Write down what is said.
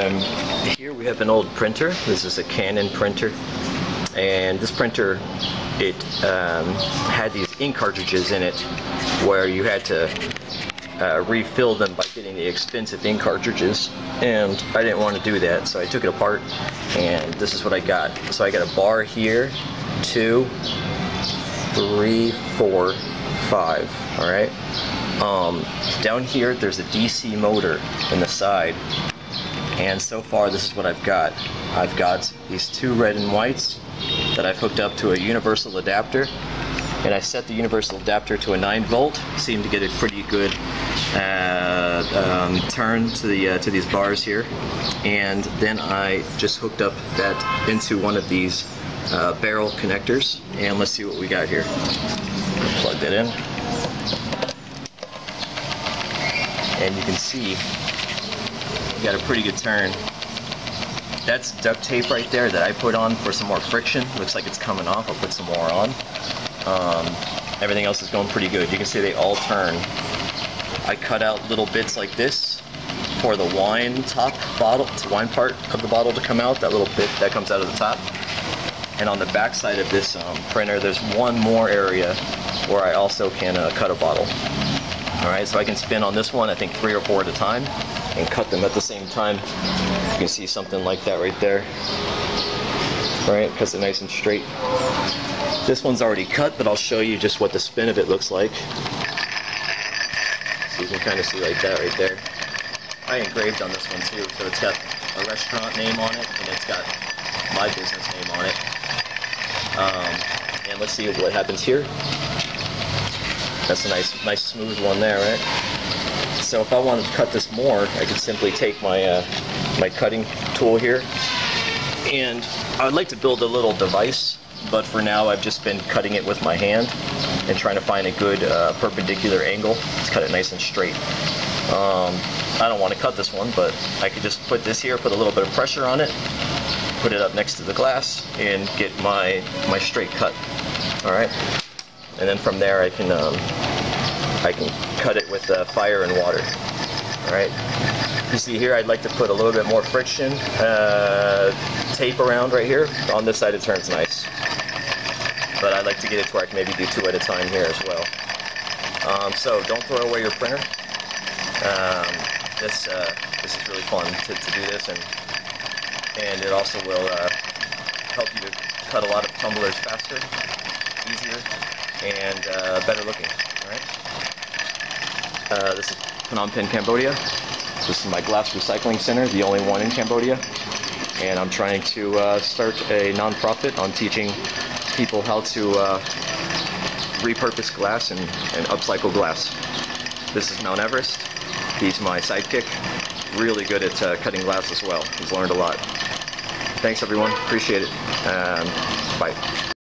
Here we have an old printer. This is a Canon printer, and this printer, it had these ink cartridges in it where you had to refill them by getting the expensive ink cartridges, and I didn't want to do that, so I took it apart, and this is what I got. So I got a bar here, 2, 3, 4, 5. All right. Down here, there's a DC motor in the side, and so far this is what I've got. I've got these 2 red and whites that I've hooked up to a universal adapter, and I set the universal adapter to a 9-volt. Seemed to get a pretty good turn to these bars here, and then I just hooked up that into one of these barrel connectors, and let's see what we got here. Plug that in, and you can see we got a pretty good turn. That's duct tape right there that I put on for some more friction. Looks like it's coming off. I'll put some more on. Everything else is going pretty good. You can see they all turn. I cut out little bits like this for the wine top bottle, the wine part of the bottle to come out. That little bit that comes out of the top. And on the back side of this printer, there's one more area where I also can cut a bottle. Alright, so I can spin on this one, I think 3 or 4 at a time, and cut them at the same time. You can see something like that right there. Alright, cuts it nice and straight. This one's already cut, but I'll show you just what the spin of it looks like. So you can kind of see like that right there. I engraved on this one too, so it's got a restaurant name on it, and it's got my business name on it. And let's see what happens here. That's a nice smooth one there, right? So if I wanted to cut this more, I could simply take my my cutting tool here, and I would like to build a little device, but for now I've just been cutting it with my hand and trying to find a good perpendicular angle to cut it nice and straight. I don't want to cut this one, but I could just put this here, put a little bit of pressure on it, put it up next to the glass, and get my straight cut. All right, and then from there I can cut it with fire and water. All right. You see here, I'd like to put a little bit more friction tape around right here. On this side, it turns nice, but I'd like to get it to where I can maybe do 2 at a time here as well. So don't throw away your printer. This is really fun to do this, and it also will help you to cut a lot of tumblers faster, easier, and better looking. All right. This is Phnom Penh, Cambodia. This is my glass recycling center, the only one in Cambodia, and I'm trying to start a non-profit on teaching people how to repurpose glass and upcycle glass. This is Mount Everest. He's my sidekick. Really good at cutting glass as well. He's learned a lot. Thanks everyone, appreciate it. Bye.